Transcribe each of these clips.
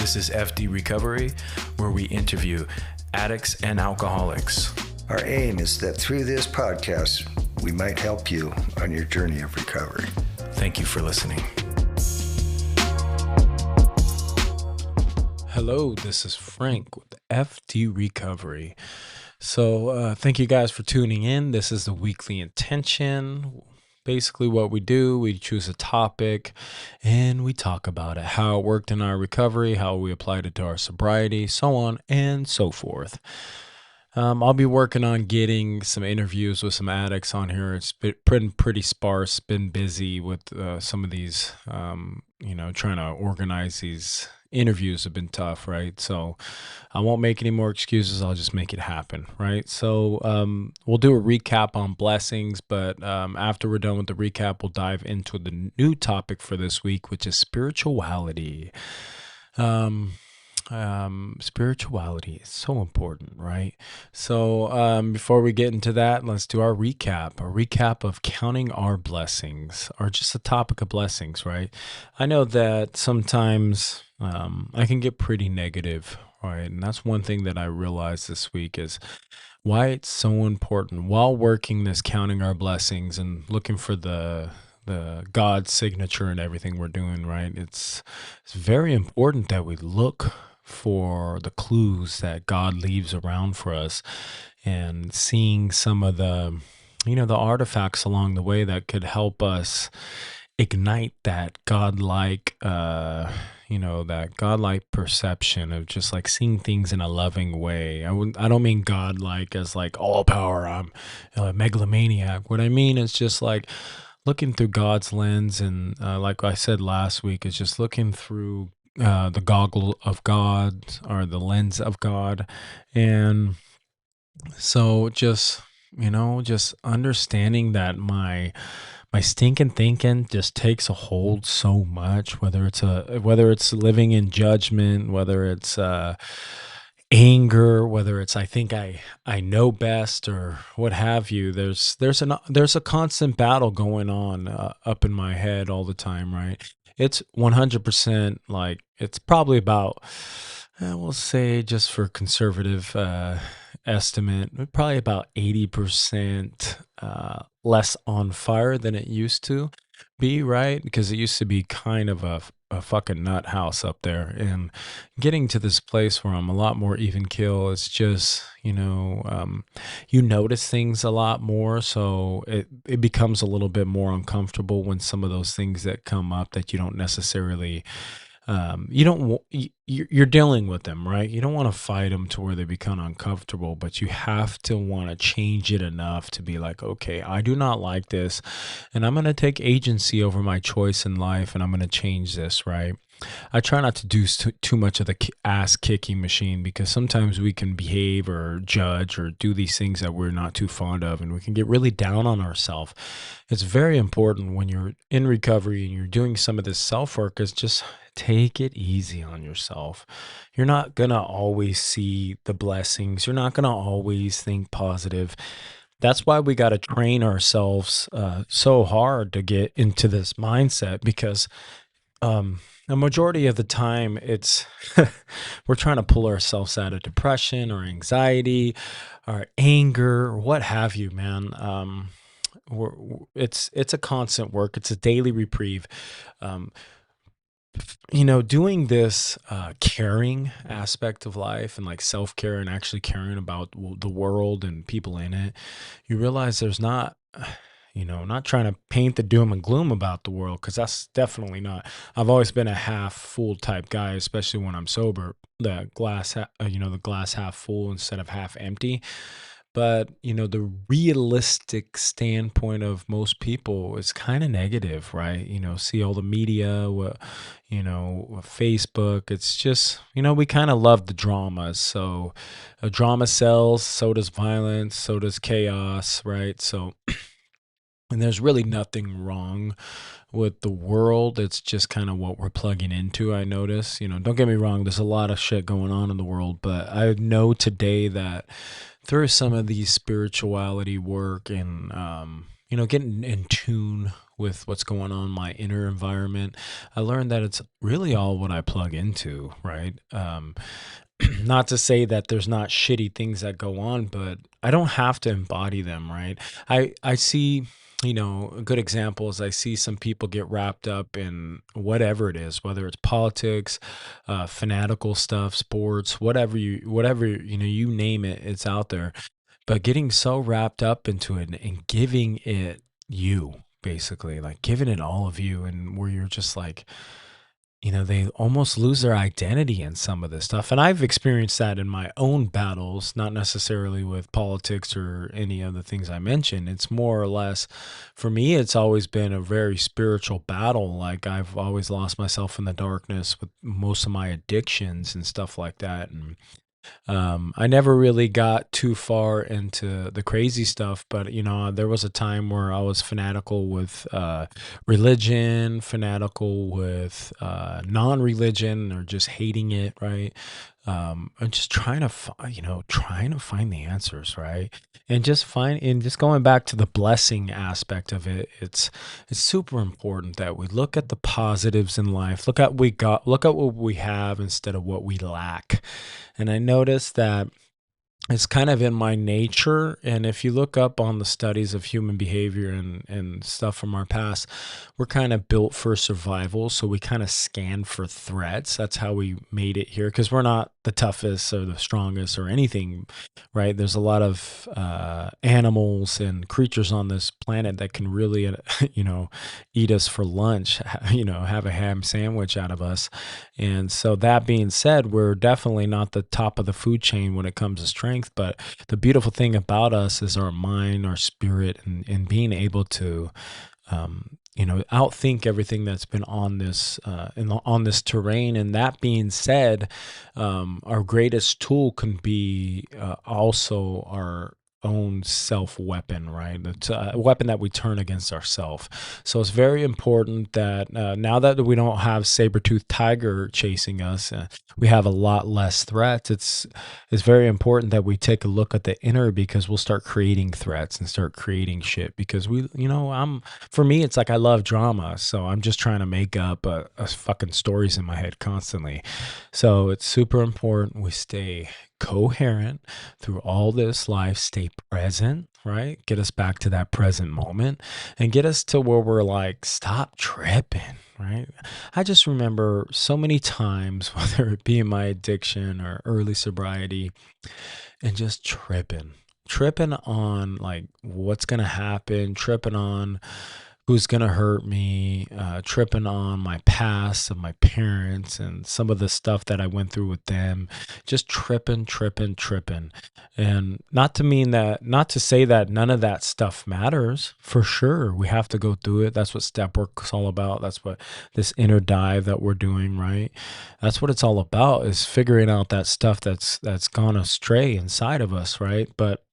This is F.D. Recovery, where we interview addicts and alcoholics. Our aim is that through this podcast, we might help you on your journey of recovery. Thank you for listening. Hello, this is Frank with F.D. Recovery. So thank you guys for tuning in. This is the weekly intention. Basically what we do, we choose a topic and we talk about it, how it worked in our recovery, how we applied it to our sobriety, so on and so forth. I'll be working on getting some interviews with some addicts on here. It's been pretty sparse, been busy with some of these, trying to organize these interviews have been tough, right? So I won't make any more excuses. I'll just make it happen, right? So we'll do a recap on blessings, but after we're done with the recap, we'll dive into the new topic for this week, which is spirituality. Spirituality is so important, right? So before we get into that, let's do our recap of counting our blessings, or just the topic of blessings, right? I know that sometimes I can get pretty negative, right? And that's one thing that I realized this week is why it's so important while working this counting our blessings and looking for the God's signature in everything we're doing, right? It's very important that we look for the clues that God leaves around for us, and seeing some of the artifacts along the way that could help us ignite that godlike perception of just like seeing things in a loving way. I don't mean godlike as like all power, I'm a megalomaniac. What I mean is just like looking through God's lens, and like I said last week, is just looking through the goggle of God, or the lens of God. And so just understanding that my stinking thinking just takes a hold so much, whether it's living in judgment, whether it's anger, whether it's I think I know best, or what have you. There's a constant battle going on up in my head all the time, right? It's 100% like, it's probably about, we'll say, just for conservative estimate, probably about 80% less on fire than it used to be, right? Because it used to be kind of a fucking nut house up there, and getting to this place where I'm a lot more even keel. It's just, you notice things a lot more, so it becomes a little bit more uncomfortable when some of those things that come up that you don't necessarily you're dealing with them, right? You don't want to fight them to where they become uncomfortable, but you have to want to change it enough to be like, okay, I do not like this, and I'm going to take agency over my choice in life, and I'm going to change this, right? I try not to do too much of the ass kicking machine, because sometimes we can behave or judge or do these things that we're not too fond of, and we can get really down on ourselves. It's very important when you're in recovery and you're doing some of this self-work is just take it easy on yourself. You're not going to always see the blessings. You're not going to always think positive. That's why we got to train ourselves so hard to get into this mindset, because the majority of the time it's we're trying to pull ourselves out of depression or anxiety or anger or what have you, man. It's a constant work. It's a daily reprieve. Doing this caring aspect of life, and like self-care, and actually caring about the world and people in it, you realize there's not trying to paint the doom and gloom about the world, because that's definitely not. I've always been a half full type guy, especially when I'm sober. The glass half full instead of half empty. But, the realistic standpoint of most people is kind of negative, right? See all the media, Facebook. It's just, we kind of love the dramas. So a drama sells, so does violence, so does chaos, right? So, and there's really nothing wrong with the world. It's just kind of what we're plugging into, I notice. Don't get me wrong, there's a lot of shit going on in the world, but I know today that through some of these spirituality work and, getting in tune with what's going on in my inner environment, I learned that it's really all what I plug into, right? Not to say that there's not shitty things that go on, but I don't have to embody them, right? I see, a good example is I see some people get wrapped up in whatever it is, whether it's politics, fanatical stuff, sports, whatever, you name it, it's out there. But getting so wrapped up into it and giving it you, basically, like giving it all of you, and where you're just like, they almost lose their identity in some of this stuff. And I've experienced that in my own battles, not necessarily with politics or any of the things I mentioned. It's more or less, for me, it's always been a very spiritual battle. Like I've always lost myself in the darkness with most of my addictions and stuff like that. And I never really got too far into the crazy stuff, but there was a time where I was fanatical with religion, fanatical with non-religion, or just hating it, right? And just trying to, trying to find the answers, right? And just going back to the blessing aspect of it, it's super important that we look at the positives in life. Look at what we have instead of what we lack. And I noticed that it's kind of in my nature. And if you look up on the studies of human behavior and stuff from our past, we're kind of built for survival. So we kind of scan for threats. That's how we made it here, because we're not the toughest or the strongest or anything, right? There's a lot of animals and creatures on this planet that can really, eat us for lunch, have a ham sandwich out of us. And so that being said, we're definitely not the top of the food chain when it comes to strength. But the beautiful thing about us is our mind, our spirit, and being able to, outthink everything that's been on this on this terrain. And that being said, our greatest tool can be also our own self weapon, right? It's a weapon that we turn against ourselves. So it's very important that now that we don't have saber-toothed tiger chasing us, we have a lot less threats. It's very important that we take a look at the inner, because we'll start creating threats and start creating shit. Because for me, it's like I love drama, so I'm just trying to make up a fucking stories in my head constantly. So it's super important we stay coherent through all this life, stay present, right? Get us back to that present moment and get us to where we're like, stop tripping, right? I just remember so many times, whether it be in my addiction or early sobriety, and just tripping on like what's going to happen, tripping on who's going to hurt me, tripping on my past of my parents and some of the stuff that I went through with them, just tripping. And not to say that none of that stuff matters. For sure, we have to go through it. That's what step work's all about. That's what this inner dive that we're doing, right? That's what it's all about, is figuring out that stuff that's gone astray inside of us, right? But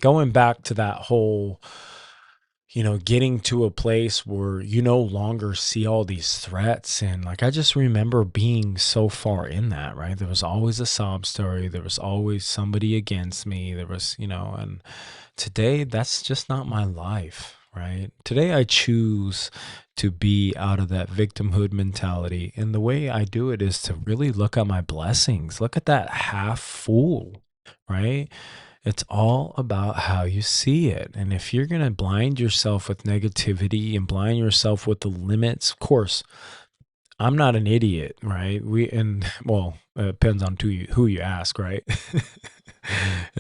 going back to that whole, getting to a place where you no longer see all these threats. And like, I just remember being so far in that, right? There was always a sob story. There was always somebody against me. There was, and today that's just not my life, right? Today I choose to be out of that victimhood mentality. And the way I do it is to really look at my blessings, look at that half full, right? It's all about how you see it. And if you're going to blind yourself with negativity and blind yourself with the limits, of course, I'm not an idiot, right? Well, it depends on who you ask, right?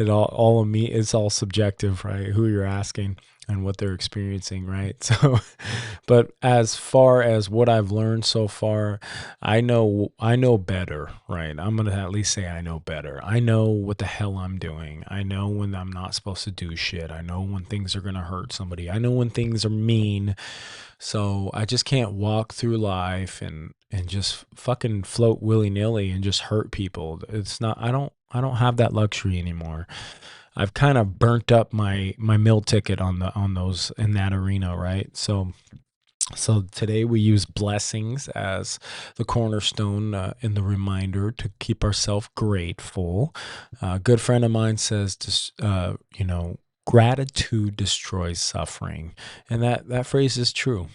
All of me, it's all subjective, right? Who you're asking and what they're experiencing, right? So, but as far as what I've learned so far, I know better, right? I'm going to at least say I know better. I know what the hell I'm doing. I know when I'm not supposed to do shit. I know when things are going to hurt somebody. I know when things are mean. So I just can't walk through life and just fucking float willy-nilly and just hurt people. It's not, I don't have that luxury anymore. I've kind of burnt up my meal ticket on those in that arena, right? So today we use blessings as the cornerstone in the reminder to keep ourselves grateful. A good friend of mine says, gratitude destroys suffering, and that phrase is true.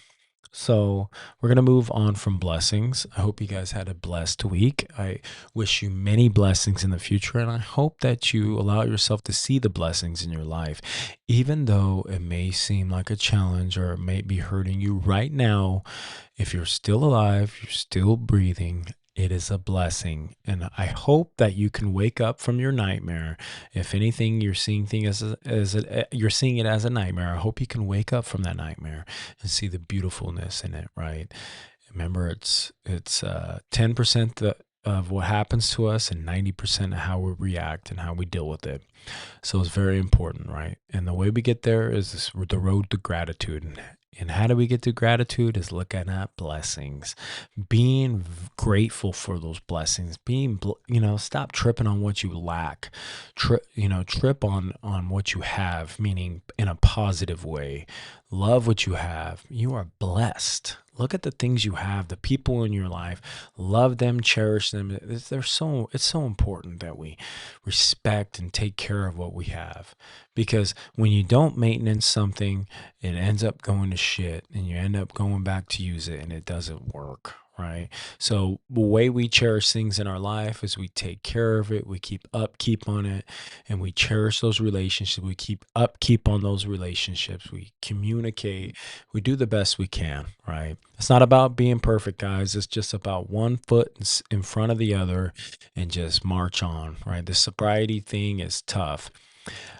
So we're going to move on from blessings. I hope you guys had a blessed week. I wish you many blessings in the future, and I hope that you allow yourself to see the blessings in your life, even though it may seem like a challenge or it may be hurting you right now. If you're still alive, you're still breathing, it is a blessing. And I hope that you can wake up from your nightmare. If anything, you're seeing you're seeing it as a nightmare. I hope you can wake up from that nightmare and see the beautifulness in it, right? Remember, it's 10% of what happens to us and 90% of how we react and how we deal with it. So it's very important, right? And the way we get there is the road to gratitude. And how do we get to gratitude is looking at blessings, being grateful for those blessings, stop tripping on what you lack, trip on what you have, meaning in a positive way. Love what you have. You are blessed. Look at the things you have, the people in your life. Love them, cherish them. It's so important that we respect and take care of what we have. Because when you don't maintenance something, it ends up going to shit and you end up going back to use it and it doesn't work. Right. So the way we cherish things in our life is we take care of it, we keep upkeep on it, and we cherish those relationships. We keep upkeep on those relationships. We communicate. We do the best we can. Right. It's not about being perfect, guys. It's just about one foot in front of the other and just march on. Right. The sobriety thing is tough.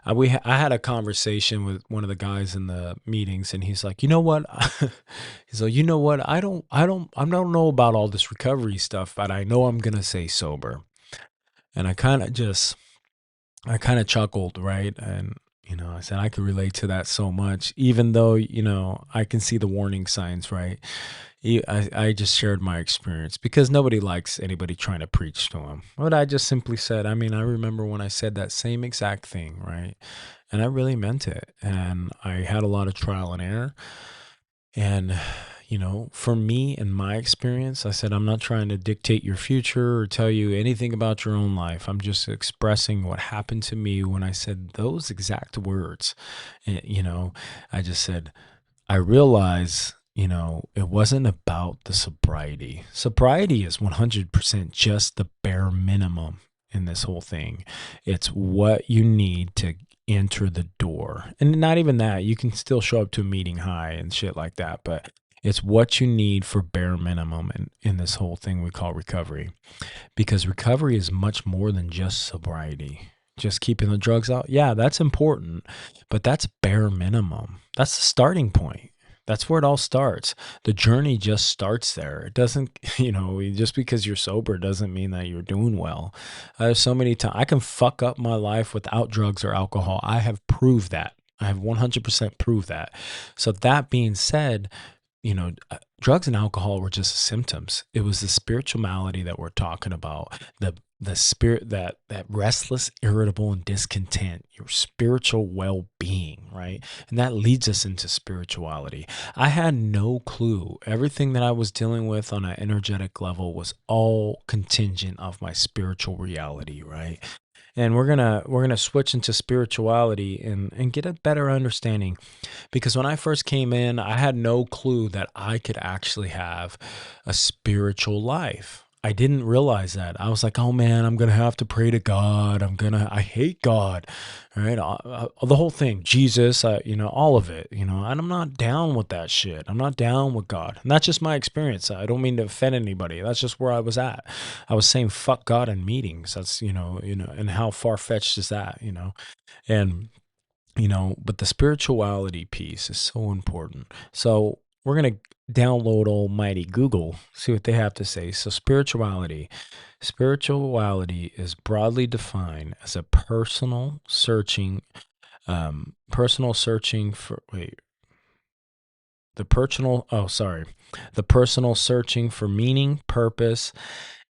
I had a conversation with one of the guys in the meetings, and he's like, you know what? He's like, you know what? I don't know about all this recovery stuff, but I know I'm gonna stay sober. And I kind of chuckled, right? And I said I could relate to that so much, even though I can see the warning signs, right? I just shared my experience because nobody likes anybody trying to preach to them. But I just simply said, I mean, I remember when I said that same exact thing, right? And I really meant it. And I had a lot of trial and error. And, for me and my experience, I said, I'm not trying to dictate your future or tell you anything about your own life. I'm just expressing what happened to me when I said those exact words. And, I just said, I realize, it wasn't about the sobriety. Sobriety is 100% just the bare minimum in this whole thing. It's what you need to enter the door. And not even that, you can still show up to a meeting high and shit like that, but it's what you need for bare minimum in this whole thing we call recovery. Because recovery is much more than just sobriety. Just keeping the drugs out, yeah, that's important, but that's bare minimum. That's the starting point. That's where it all starts. The journey just starts there. It doesn't, just because you're sober doesn't mean that you're doing well. There's so many times I can fuck up my life without drugs or alcohol. I have proved that. I have 100% proved that. So that being said, drugs and alcohol were just symptoms. It was the spiritual malady that we're talking about, the spirit, that restless, irritable, and discontent, your spiritual well-being, right? And that leads us into spirituality. I had no clue. Everything that I was dealing with on an energetic level was all contingent of my spiritual reality, right? And we're gonna switch into spirituality and get a better understanding, because when I first came in, I had no clue that I could actually have a spiritual life. I didn't realize that. I was like, oh man, I'm going to have to pray to God. I hate God, right? The whole thing, Jesus, all of it, and I'm not down with that shit. I'm not down with God. And that's just my experience. I don't mean to offend anybody. That's just where I was at. I was saying fuck God in meetings. That's, and how far-fetched is that, and but the spirituality piece is so important. So we're going to download almighty Google, see what they have to say. So spirituality is broadly defined as a personal searching for, the personal searching for meaning, purpose,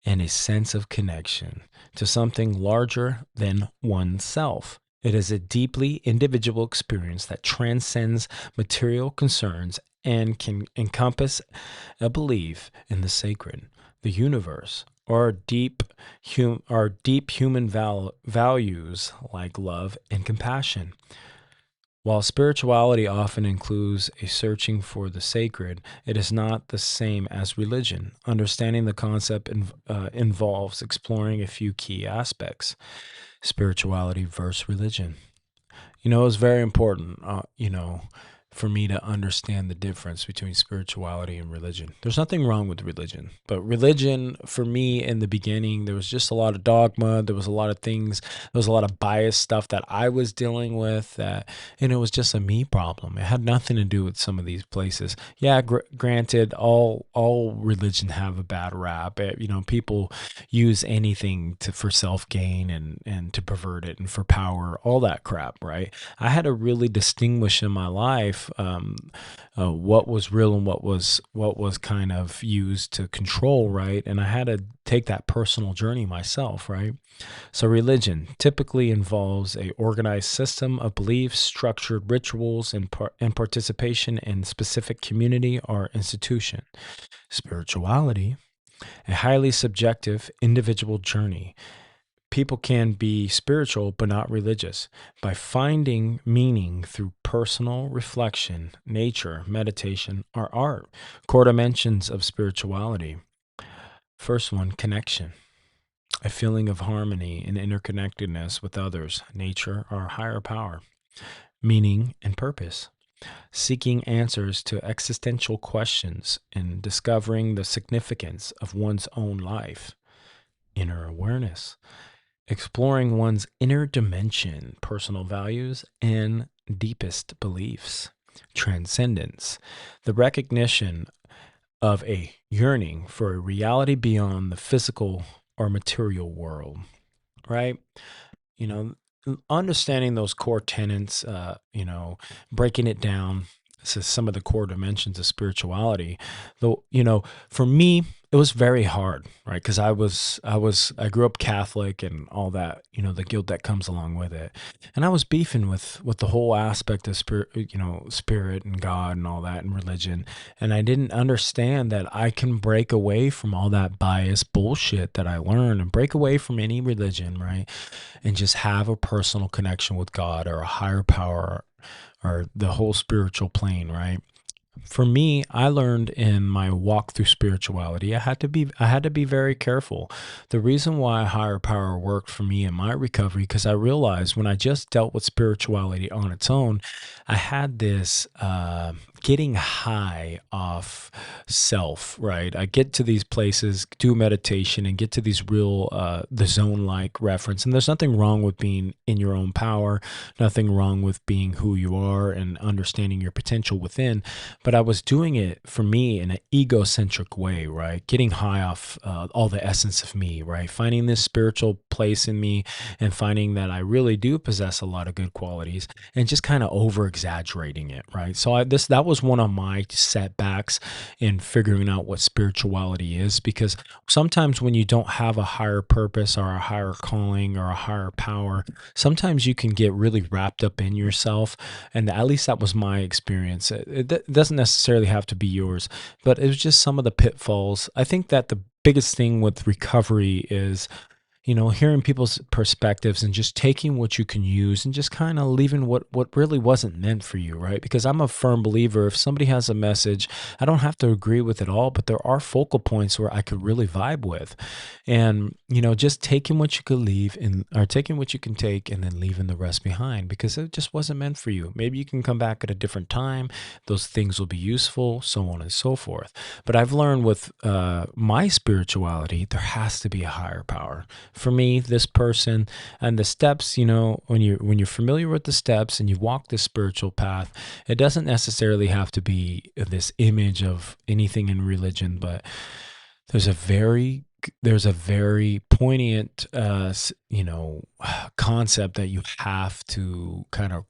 and a sense of connection to something larger than oneself. It is a deeply individual experience that transcends material concerns and can encompass a belief in the sacred, the universe, or deep human values like love and compassion. While spirituality often includes a searching for the sacred, it is not the same as religion. Understanding the concept involves exploring a few key aspects: spirituality versus religion. It's very important, for me to understand the difference between spirituality and religion. There's nothing wrong with religion, but religion, for me, in the beginning, there was just a lot of dogma. There was a lot of things. There was a lot of bias stuff that I was dealing with and it was just a me problem. It had nothing to do with some of these places. Yeah, granted, all religion have a bad rap. People use anything for self gain and to pervert it and for power, all that crap, right? I had to really distinguish in my life what was real and what was kind of used to control, right? And I had to take that personal journey myself, right? So religion typically involves a organized system of beliefs, structured rituals, and participation in specific community or institution. Spirituality, a highly subjective individual journey. People can be spiritual but not religious by finding meaning through personal reflection, nature, meditation, or art. Core dimensions of spirituality. First one, connection. A feeling of harmony and interconnectedness with others, nature, or higher power. Meaning and purpose. Seeking answers to existential questions and discovering the significance of one's own life. Inner awareness. Exploring one's inner dimension, personal values, and deepest beliefs. Transcendence, the recognition of a yearning for a reality beyond the physical or material world, right? Understanding those core tenets, breaking it down to some of the core dimensions of spirituality, though, for me, it was very hard, right? Because I grew up Catholic and all that, the guilt that comes along with it, and I was beefing with the whole aspect of spirit and God and all that and religion, and I didn't understand that I can break away from all that bias bullshit that I learned and break away from any religion, right? And just have a personal connection with God or a higher power or the whole spiritual plane, right? For me, I learned in my walk through spirituality, I had to be very careful. The reason why higher power worked for me in my recovery, because I realized when I just dealt with spirituality on its own, I had this getting high off self, right? I get to these places, do meditation, and get to these real, the zone-like reference. And there's nothing wrong with being in your own power, nothing wrong with being who you are and understanding your potential within. But I was doing it for me in an egocentric way, right? Getting high off all the essence of me, right? Finding this spiritual place in me and finding that I really do possess a lot of good qualities and just kind of over exaggerating it, right? So that was one of my setbacks in figuring out what spirituality is, because sometimes when you don't have a higher purpose or a higher calling or a higher power, sometimes you can get really wrapped up in yourself. And at least that was my experience. It doesn't necessarily have to be yours, but it was just some of the pitfalls. I think that the biggest thing with recovery is, hearing people's perspectives and just taking what you can use and just kind of leaving what really wasn't meant for you, right? Because I'm a firm believer, if somebody has a message, I don't have to agree with it all, but there are focal points where I could really vibe with. And, just taking what you could leave or taking what you can take and then leaving the rest behind because it just wasn't meant for you. Maybe you can come back at a different time. Those things will be useful, so on and so forth. But I've learned with my spirituality, there has to be a higher power. For me, this person and the steps, when you're familiar with the steps and you walk this spiritual path, it doesn't necessarily have to be this image of anything in religion, but there's a very poignant, concept that you have to kind of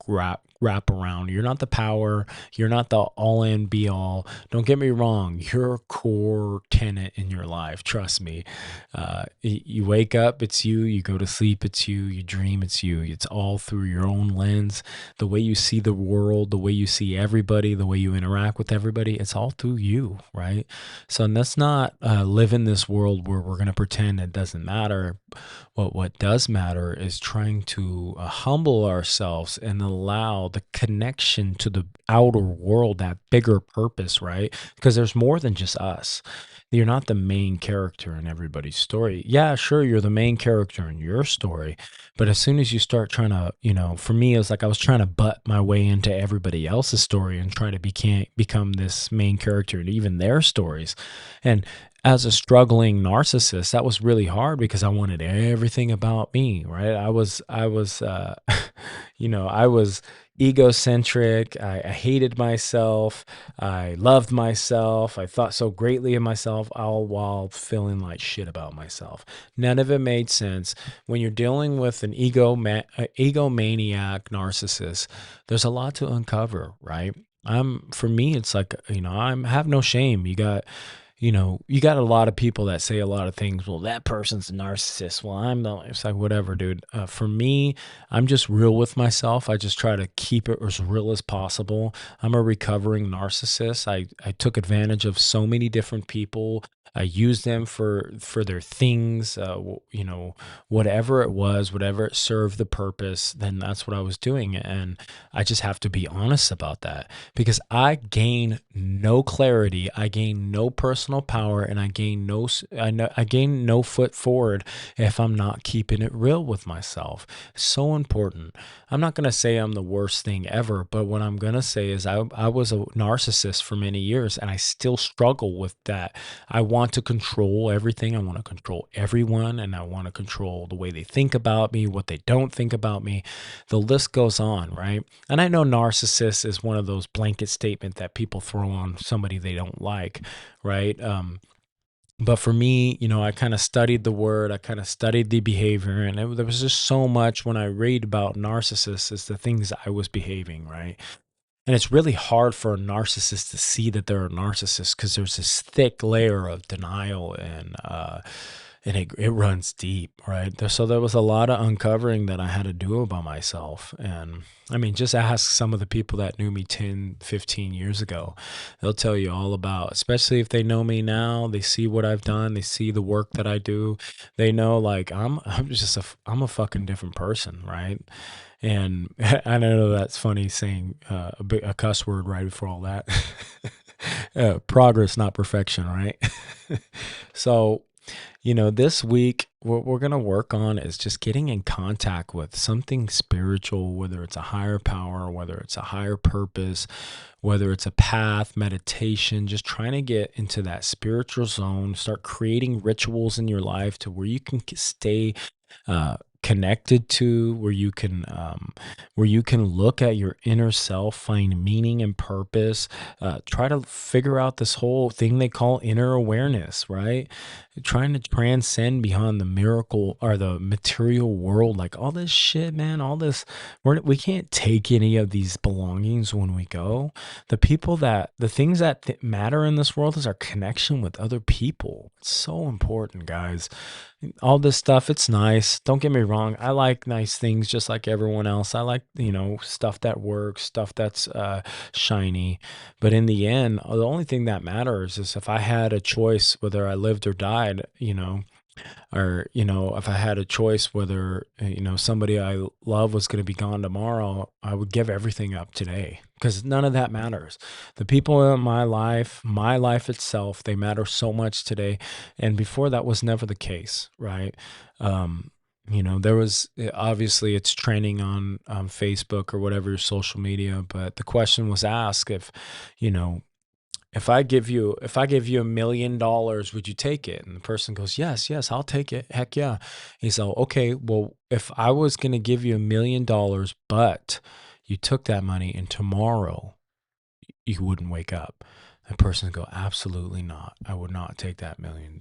wrap around. You're not the power. You're not the all in be all. Don't get me wrong. You're a core tenet in your life. Trust me. You wake up, it's you. You go to sleep, it's you. You dream, it's you. It's all through your own lens. The way you see the world, the way you see everybody, the way you interact with everybody, it's all through you, right? So let's not live in this world where we're going to pretend it doesn't matter. matter. What does matter is trying to humble ourselves and allow the connection to the outer world, that bigger purpose, right? Because there's more than just us. You're not the main character in everybody's story. Yeah, sure, you're the main character in your story, but as soon as you start trying to, for me, it was like I was trying to butt my way into everybody else's story and try to become this main character in even their stories. And as a struggling narcissist, that was really hard because I wanted everything about me, right? I was egocentric. I hated myself. I loved myself. I thought so greatly of myself, all while feeling like shit about myself. None of it made sense. When you're dealing with an egomaniac narcissist, there's a lot to uncover, right? For me, it's like, have no shame. You got a lot of people that say a lot of things. Well, that person's a narcissist. Well, it's like, whatever, dude. For me, I'm just real with myself. I just try to keep it as real as possible. I'm a recovering narcissist. I took advantage of so many different people. I used them for their things, whatever it was, whatever it served the purpose, then that's what I was doing. And I just have to be honest about that because I gain no clarity, I gain no personal power, and I gain no foot forward if I'm not keeping it real with myself. So important. I'm not going to say I'm the worst thing ever, but what I'm going to say is I was a narcissist for many years and I still struggle with that. I want to control everything. I want to control everyone, and I want to control the way they think about me, what they don't think about me. The list goes on, right? And I know narcissist is one of those blanket statements that people throw on somebody they don't like, right? But for me, I kind of studied the word, I kind of studied the behavior, and there was just so much when I read about narcissists is the things I was behaving, right? And it's really hard for a narcissist to see that they're a narcissist because there's this thick layer of denial and it runs deep, right? So there was a lot of uncovering that I had to do about myself. And I mean, just ask some of the people that knew me 10, 15 years ago. They'll tell you all about, especially if they know me now, they see what I've done, they see the work that I do. They know like I'm a fucking different person, right? And I know that's funny saying a cuss word right before all that. Progress, not perfection, right? So, this week, what we're going to work on is just getting in contact with something spiritual, whether it's a higher power, whether it's a higher purpose, whether it's a path, meditation, just trying to get into that spiritual zone, start creating rituals in your life to where you can stay connected to, where you can look at your inner self, find meaning and purpose, try to figure out this whole thing they call inner awareness, right? Trying to transcend beyond the miracle or the material world, like all this shit, man, we can't take any of these belongings when we go. The things that matter in this world is our connection with other people. It's so important, guys. All this stuff, it's nice. Don't get me wrong. I like nice things just like everyone else. I like, stuff that works, stuff that's shiny. But in the end, the only thing that matters is if I had a choice whether I lived or died, or if I had a choice whether somebody I love was going to be gone tomorrow, I would give everything up today because none of that matters. The people in my life itself, they matter so much today, and before that was never the case, right? There was obviously it's trending on Facebook or whatever social media, but the question was asked if I give you $1 million, would you take it? And the person goes, yes, I'll take it. Heck yeah. He's like, okay, well, if I was going to give you $1 million, but you took that money and tomorrow you wouldn't wake up. The person would go, absolutely not. I would not take that $1 million.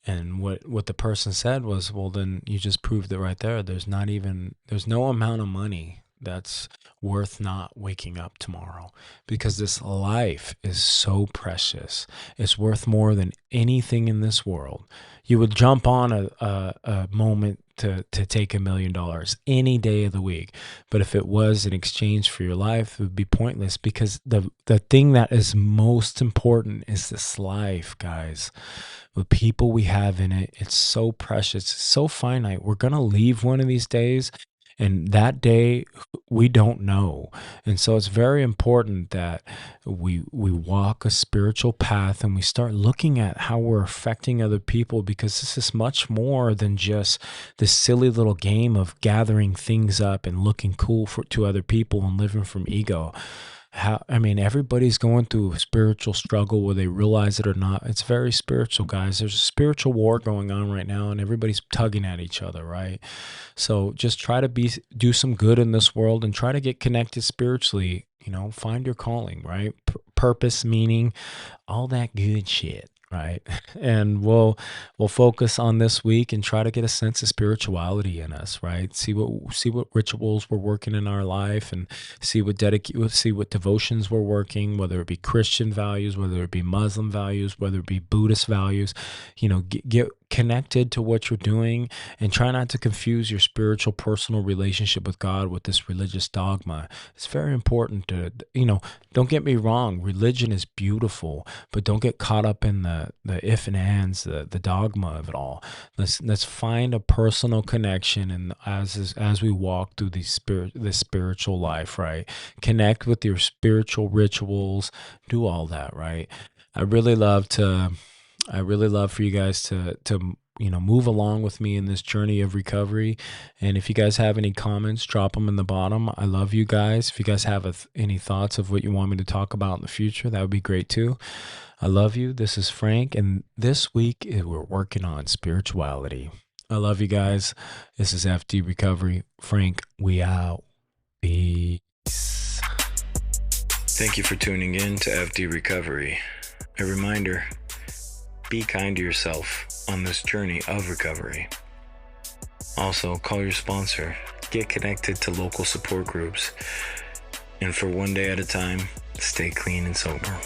And what the person said was, well, then you just proved it right there. There's no amount of money that's worth not waking up tomorrow, because this life is so precious. It's worth more than anything in this world. You would jump on a moment to take $1 million any day of the week. But if it was in exchange for your life, it would be pointless, because the thing that is most important is this life, guys. The people we have in it, it's so precious, it's so finite. We're going to leave one of these days, and that day we don't know. And so it's very important that we walk a spiritual path and we start looking at how we're affecting other people, because this is much more than just this silly little game of gathering things up and looking cool to other people and living from ego. Everybody's going through a spiritual struggle, whether they realize it or not. It's very spiritual, guys. There's a spiritual war going on right now, and everybody's tugging at each other, right? So just try to do some good in this world and try to get connected spiritually. Find your calling, right? Purpose, meaning, all that good shit. Right. And we'll focus on this week and try to get a sense of spirituality in us, right? See what rituals we're working in our life, and see what devotions we're working, whether it be Christian values, whether it be Muslim values, whether it be Buddhist values. Get connected to what you're doing, and try not to confuse your spiritual personal relationship with God with this religious dogma. It's very important to, don't get me wrong, religion is beautiful, but don't get caught up in the if and ands, the dogma of it all. Let's find a personal connection, and as we walk through this spiritual life, right? Connect with your spiritual rituals, do all that, right? I really love for you guys to move along with me in this journey of recovery. And if you guys have any comments, drop them in the bottom. I love you guys. If you guys have any thoughts of what you want me to talk about in the future, that would be great too. I love you. This is Frank, and this week we're working on spirituality. I love you guys. This is F.D. Recovery. Frank, we out. Peace. Thank you for tuning in to F.D. Recovery. A reminder, be kind to yourself on this journey of recovery. Also, call your sponsor. Get connected to local support groups. And for one day at a time, stay clean and sober.